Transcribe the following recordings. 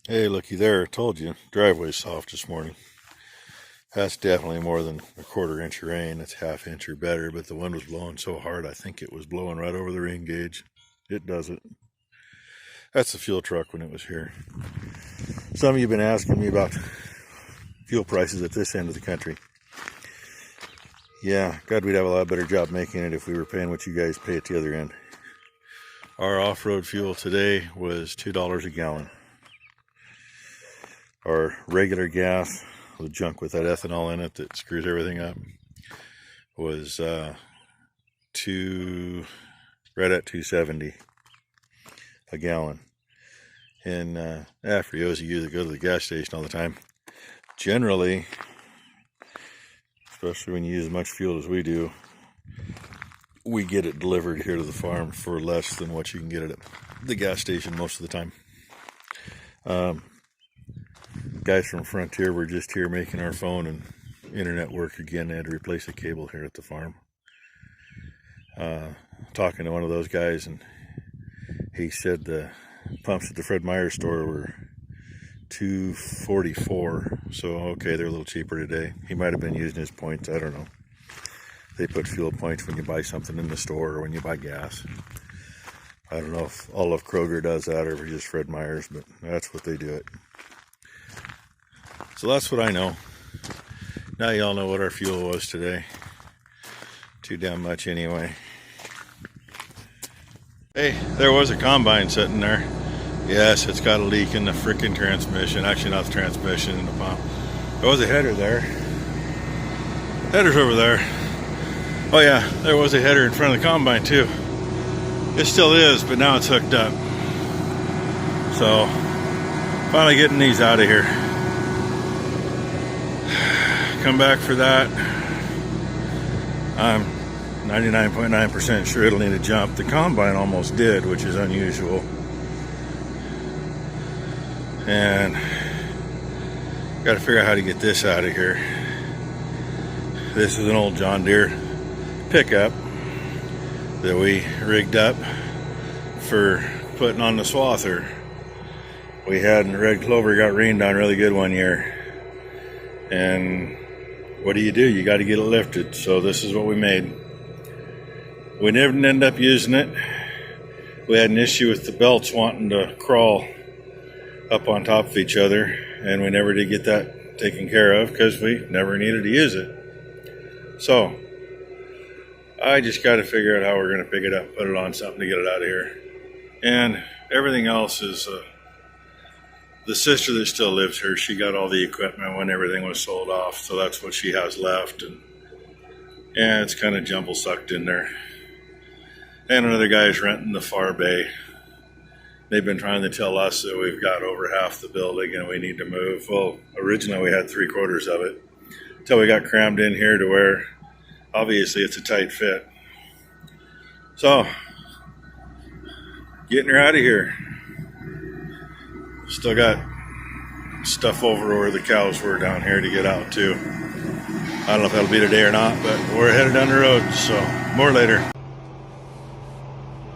Hey, looky there. I told you, driveway's soft this morning. That's definitely more than a quarter-inch of rain. It's half-inch or better, but the wind was blowing so hard, I think it was blowing right over the rain gauge. It does it. That's the fuel truck when it was here. Some of you have been asking me about fuel prices at this end of the country. Yeah, God, we'd have a lot better job making it if we were paying what you guys pay at the other end. Our off-road fuel today was $2 a gallon. Our regular gas, the junk with that ethanol in it that screws everything up, was right at $2.70 a gallon. And for those of you that go to the gas station all the time, generally, especially when you use as much fuel as we do, we get it delivered here to the farm for less than what you can get it at the gas station most of the time. Guys from Frontier were just here making our phone and internet work again. They had to replace a cable here at the farm. Talking to one of those guys, and he said the pumps at the Fred Meyer store were $2.44. So okay, they're a little cheaper today. He might have been using his points. I don't know. They put fuel points when you buy something in the store or when you buy gas. I don't know if all of Kroger does that or just Fred Meyer's, but that's what they do it. So that's what I know. Now y'all know what our fuel was today. Too damn much anyway. Hey, there was a combine sitting there. Yes, it's got a leak in the frickin' transmission. Actually, not the transmission, in the pump. There was a header there. Header's over there. Oh yeah, there was a header in front of the combine too. It still is, but now it's hooked up. So, finally getting these out of here. Come back for that. I'm 99.9% sure it'll need a jump. The combine almost did, which is unusual. And got to figure out how to get this out of here. This is an old John Deere pickup that we rigged up for putting on the swather. We had in red clover, got rained on really good one year. And what do? You got to get it lifted. So this is what we made. We never ended up using it. We had an issue with the belts wanting to crawl up on top of each other, and we never did get that taken care of because we never needed to use it. So I just got to figure out how we're going to pick it up, put it on something to get it out of here. And everything else is the sister that still lives here. She got all the equipment when everything was sold off, so that's what she has left. And yeah, it's kind of jumble sucked in there. And another guy is renting the far bay. They've been trying to tell us that we've got over half the building and we need to move. Well, originally we had 3/4 of it, until we got crammed in here to where obviously it's a tight fit. So, getting her out of here. Still got stuff over where the cows were down here to get out too. I don't know if that'll be today or not, but we're headed down the road, so more later. One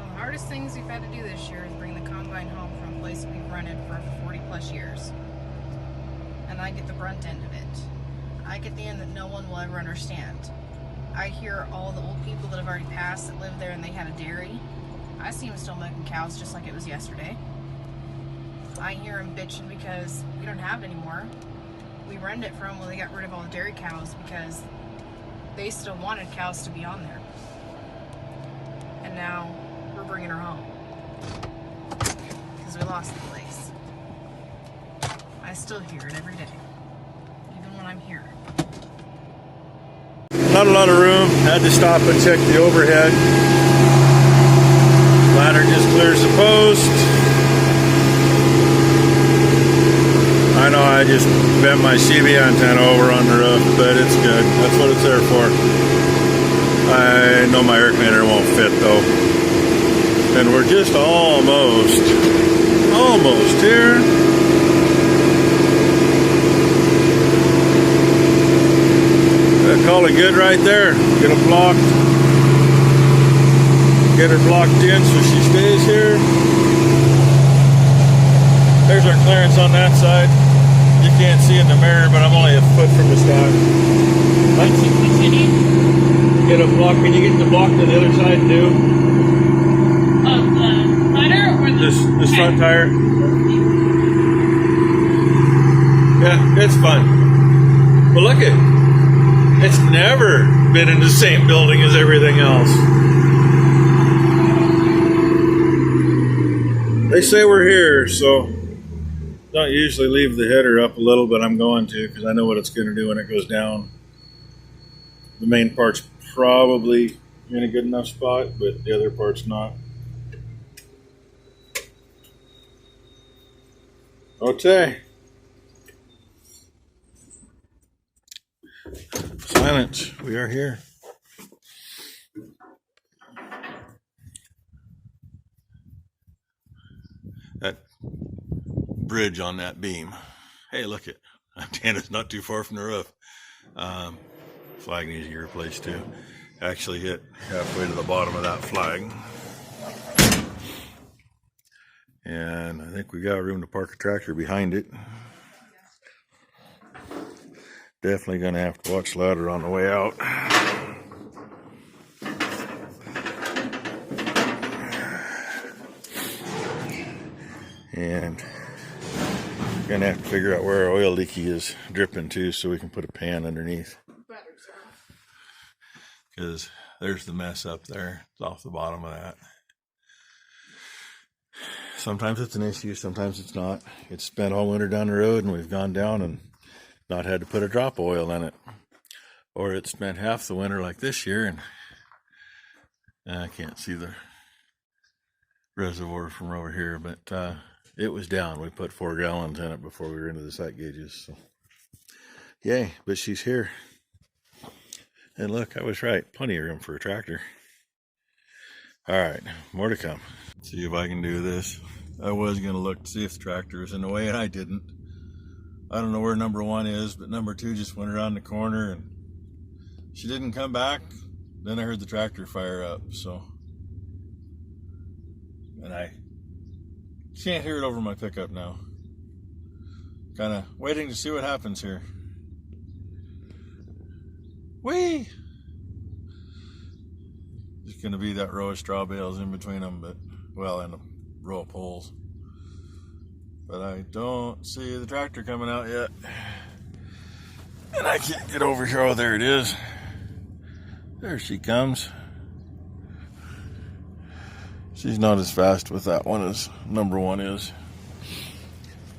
of the hardest things we've had to do this year is bring the combine home from a place we've rented for 40 plus years. And I get the brunt end of it. I get the end that no one will ever understand. I hear all the old people that have already passed that lived there and they had a dairy. I see them still milking cows just like it was yesterday. I hear them bitching because we don't have it anymore. We rented it from when they got rid of all the dairy cows because they still wanted cows to be on there. And now we're bringing her home because we lost the place. I still hear it every day, even when I'm here. Not a lot of room. Had to stop and check the overhead. Ladder just clears the post. I know I just bent my CB antenna over on the roof, but it's good. That's what it's there for. I know my air cleaner won't fit though. And we're just almost here. Call it good right there. Get it blocked. Get her blocked in so she stays here. There's our clearance on that side. You can't see in the mirror, but I'm only a foot from the stock. Once you continue Get a block. Can you get the block to the other side too? of the ladder or the This front tire. Yeah, it's fun. But look it's never been in the same building as everything else. They say we're here, so don't usually leave the header up a little, but I'm going to because I know what it's going to do when it goes down. The main part's probably in a good enough spot, but the other part's not. Okay. Silence. We are here. That bridge on that beam. Hey, look it. Antenna's not too far from the roof. Flag needs to be replaced too. Actually hit halfway to the bottom of that flag. And I think we got room to park a tractor behind it. Definitely gonna have to watch ladder on the way out. And gonna have to figure out where our oil leaky is dripping to so we can put a pan underneath. Because there's the mess up there. It's off the bottom of that. Sometimes it's an issue, sometimes it's not. It's spent all winter down the road and we've gone down and not had to put a drop of oil in it. Or it's spent half the winter like this year and I can't see the reservoir from over here, but it was down. We put 4 gallons in it before we were into the sight gauges. So yay, but she's here. And look, I was right. Plenty of room for a tractor. All right, more to come. See if I can do this. I was going to look to see if the tractor was in the way, and I didn't. I don't know where number 1 is, but number 2 just went around the corner, and she didn't come back. Then I heard the tractor fire up, so. And I can't hear it over my pickup now. Kind of waiting to see what happens here. Whee! There's going to be that row of straw bales in between them, but, well, and a row of poles. But I don't see the tractor coming out yet. And I can't get over here. Oh, there it is. There she comes. She's not as fast with that one as number 1 is.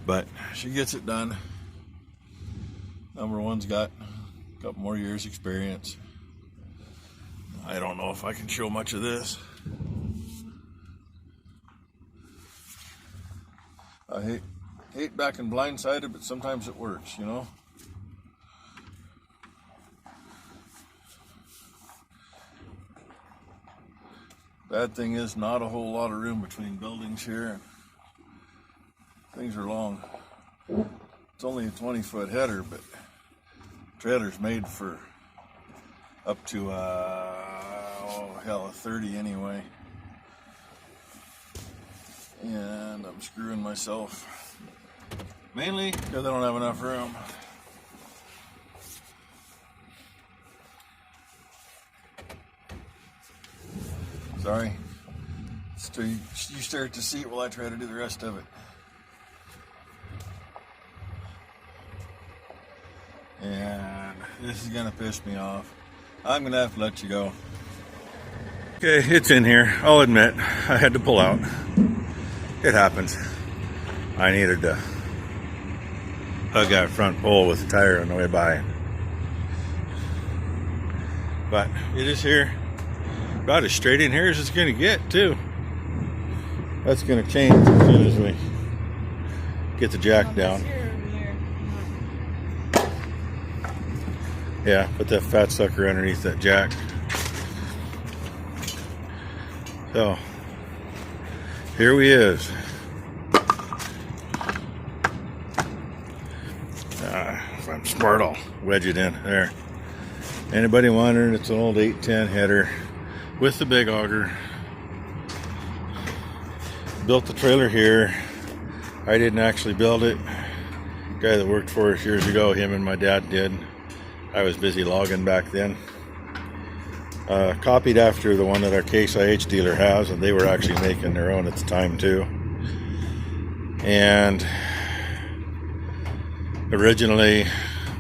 But she gets it done. Number 1's got a couple more years experience. I don't know if I can show much of this. I hate back and blindsided, but sometimes it works, you know. Bad thing is not a whole lot of room between buildings here. Things are long. It's only a 20-foot header, but trailer's made for up to a 30 anyway. And I'm screwing myself mainly because I don't have enough room. Sorry. So you stare at the seat while I try to do the rest of it. And this is gonna piss me off. I'm gonna have to let you go. Okay, it's in here. I'll admit, I had to pull out. It happens. I needed to hug that front pole with the tire on the way by. But it is here. About as straight in here as it's gonna get, too. That's gonna change as soon as we get the jack down. Yeah, put that fat sucker underneath that jack. So, here we is. If I'm smart, I'll wedge it in there. Anybody wondering, it's an old 810 header with the big auger. Built the trailer here. I didn't actually build it. Guy that worked for us years ago, him and my dad did. I was busy logging back then. Copied after the one that our Case IH dealer has, and they were actually making their own at the time too. And originally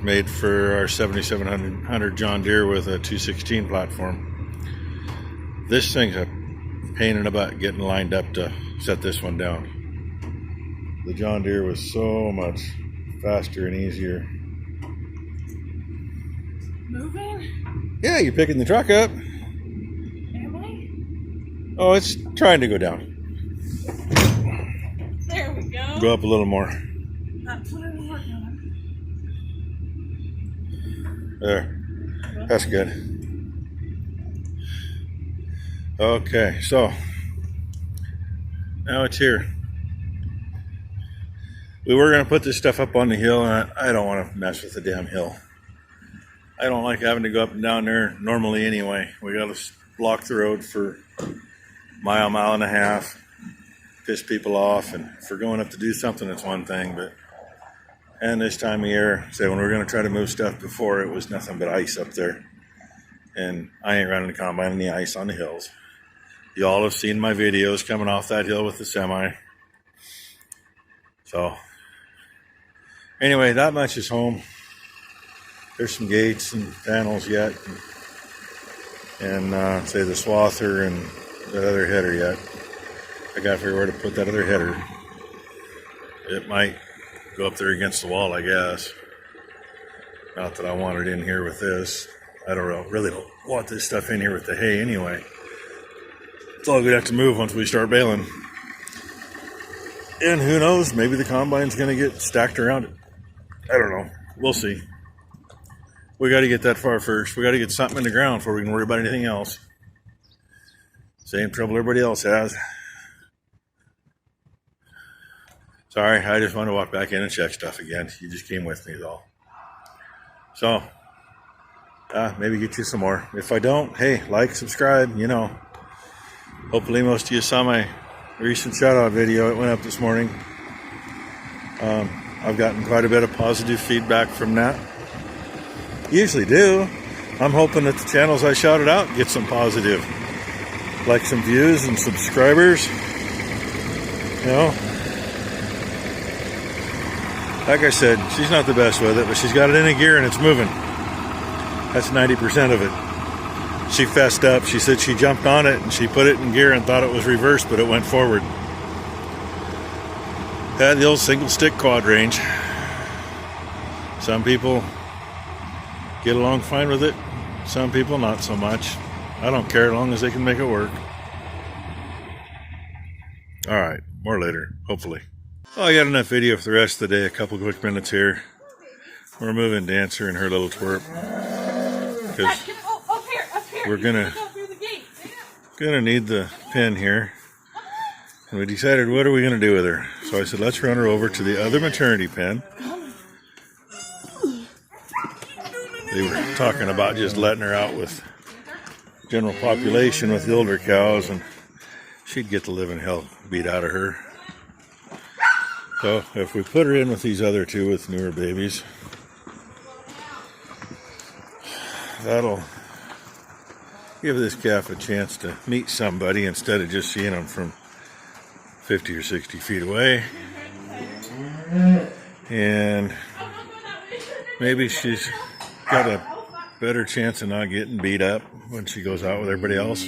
made for our 7700 John Deere with a 216 platform. This thing's a pain in the butt getting lined up to set this one down. The John Deere was so much faster and easier. Moving? Yeah, you're picking the truck up. Am I? Oh, it's trying to go down. There we go. Go up a little more. That's what I'm working on. There. That's good. Okay, so now it's here. We were going to put this stuff up on the hill, and I don't want to mess with the damn hill. I don't like having to go up and down there normally anyway. We got to block the road for a mile and a half, piss people off, and if we're going up to do something, it's one thing, but and this time of year, say when we were going to try to move stuff before, it was nothing but ice up there. And I ain't running the combine in the ice on the hills. You all have seen my videos coming off that hill with the semi. So, anyway, that much is home. There's some gates and panels yet. And say the swather and that other header yet. I got to figure where to put that other header. It might go up there against the wall, I guess. Not that I want it in here with this. I really don't want this stuff in here with the hay anyway. It's all gonna have to move once we start baling. And who knows, maybe the combine's gonna get stacked around it. I don't know. We'll see. We gotta get that far first. We gotta get something in the ground before we can worry about anything else. Same trouble everybody else has. Sorry, I just want to walk back in and check stuff again. You just came with me though. So, maybe get you some more. If I don't, hey, like, subscribe, you know. Hopefully most of you saw my recent shout out video. It went up this morning. I've gotten quite a bit of positive feedback from that. Usually do. I'm hoping that the channels I shouted out get some positive. Like some views and subscribers. You know. Like I said, she's not the best with it, but she's got it in a gear and it's moving. That's 90% of it. She fessed up. She said she jumped on it and she put it in gear and thought it was reversed, but it went forward. Had the old single stick quad range. Some people get along fine with it. Some people not so much. I don't care as long as they can make it work. Alright, more later, hopefully. Oh, I got enough video for the rest of the day. A couple quick minutes here. We're moving Dancer and her little twerp. Because we're gonna need the pen here. And we decided, what are we gonna do with her? So I said, let's run her over to the other maternity pen. They were talking about just letting her out with general population with the older cows, and she'd get the living hell beat out of her. So if we put her in with these other two with newer babies, that'll give this calf a chance to meet somebody instead of just seeing them from 50 or 60 feet away. And maybe she's got a better chance of not getting beat up when she goes out with everybody else.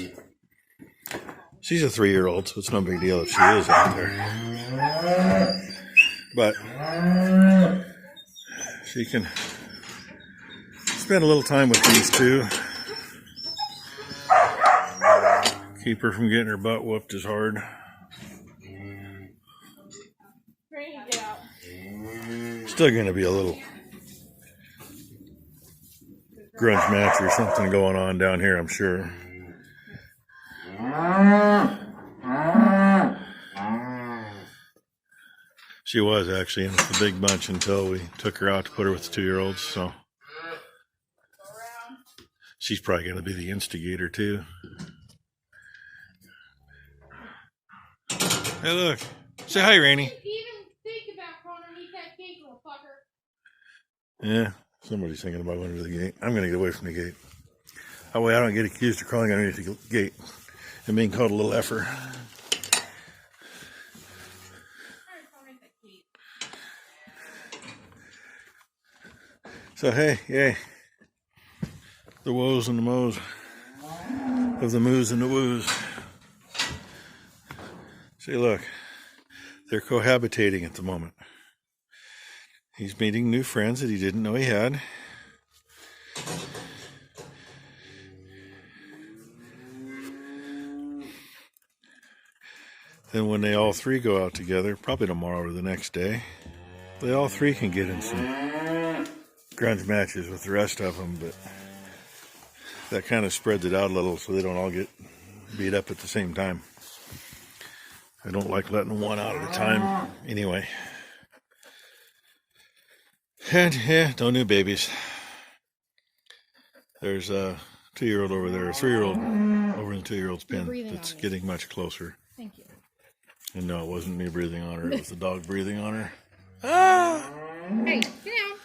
She's a 3-year-old, so it's no big deal if she is out there. But she can spend a little time with these two. Keep her from getting her butt whooped as hard. Still going to be a little grunge match or something going on down here, I'm sure. She was actually in with the big bunch until we took her out to put her with the 2-year-olds, so she's probably going to be the instigator too. Hey, look. Say hi, Rainy. Yeah, somebody's thinking about going to the gate. I'm going to get away from the gate. That way I don't get accused of crawling underneath the gate and being called a little effer. So hey, yay. The woes and the moes of the moos and the woos. See, look, they're cohabitating at the moment. He's meeting new friends that he didn't know he had. Then when they all three go out together, probably tomorrow or the next day, they all three can get in some grunge matches with the rest of them, but that kind of spreads it out a little so they don't all get beat up at the same time. I don't like letting one out at a time anyway. And yeah, no new babies. There's a 2-year-old over there, a 3-year-old over in the 2-year-old's pen that's getting much closer. Thank you. And no, it wasn't me breathing on her, it was the dog breathing on her. Hey, get down.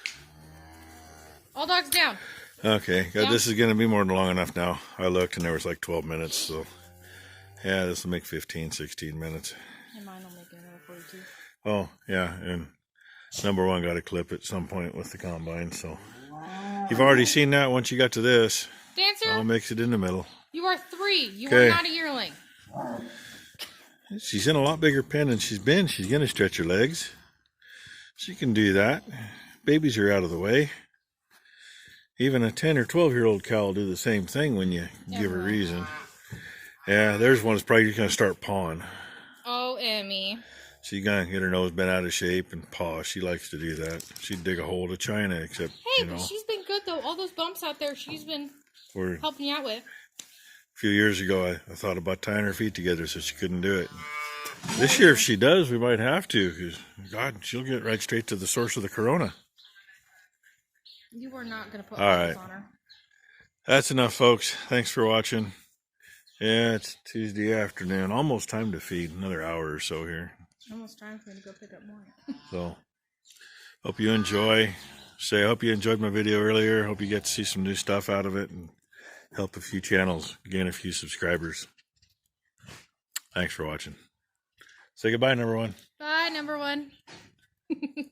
All dogs down. Okay, God, this is going to be more than long enough now. I looked and there was like 12 minutes, so yeah, this will make 15, 16 minutes. And mine will make another 42. Oh, yeah, and number one got a clip at some point with the combine, so you've already seen that once you got to this. Dancer, I'll mix it in the middle. you are 3. You Okay. are not a yearling. She's in a lot bigger pen than she's been. She's going to stretch her legs. She can do that. Babies are out of the way. Even a 10 or 12-year-old cow will do the same thing when you give her reason. Yeah, there's one that's probably going to start pawing. Oh, Emmy. She's going to get her nose bent out of shape and paw. She likes to do that. She'd dig a hole to China, except, Hey, you know, but she's been good, though. All those bumps out there, she's been we're, helping you out with. a few years ago, I thought about tying her feet together so she couldn't do it. This year, if she does, we might have to, because, God, she'll get right straight to the source of the corona. You are not going to put All right. on her. That's enough, folks. Thanks for watching. Yeah, it's Tuesday afternoon. Almost time to feed. Another hour or so here. Almost time for me to go pick up more. So, hope you enjoy. I hope you enjoyed my video earlier. Hope you get to see some new stuff out of it and help a few channels, gain a few subscribers. Thanks for watching. Say goodbye, number one. Bye, number one.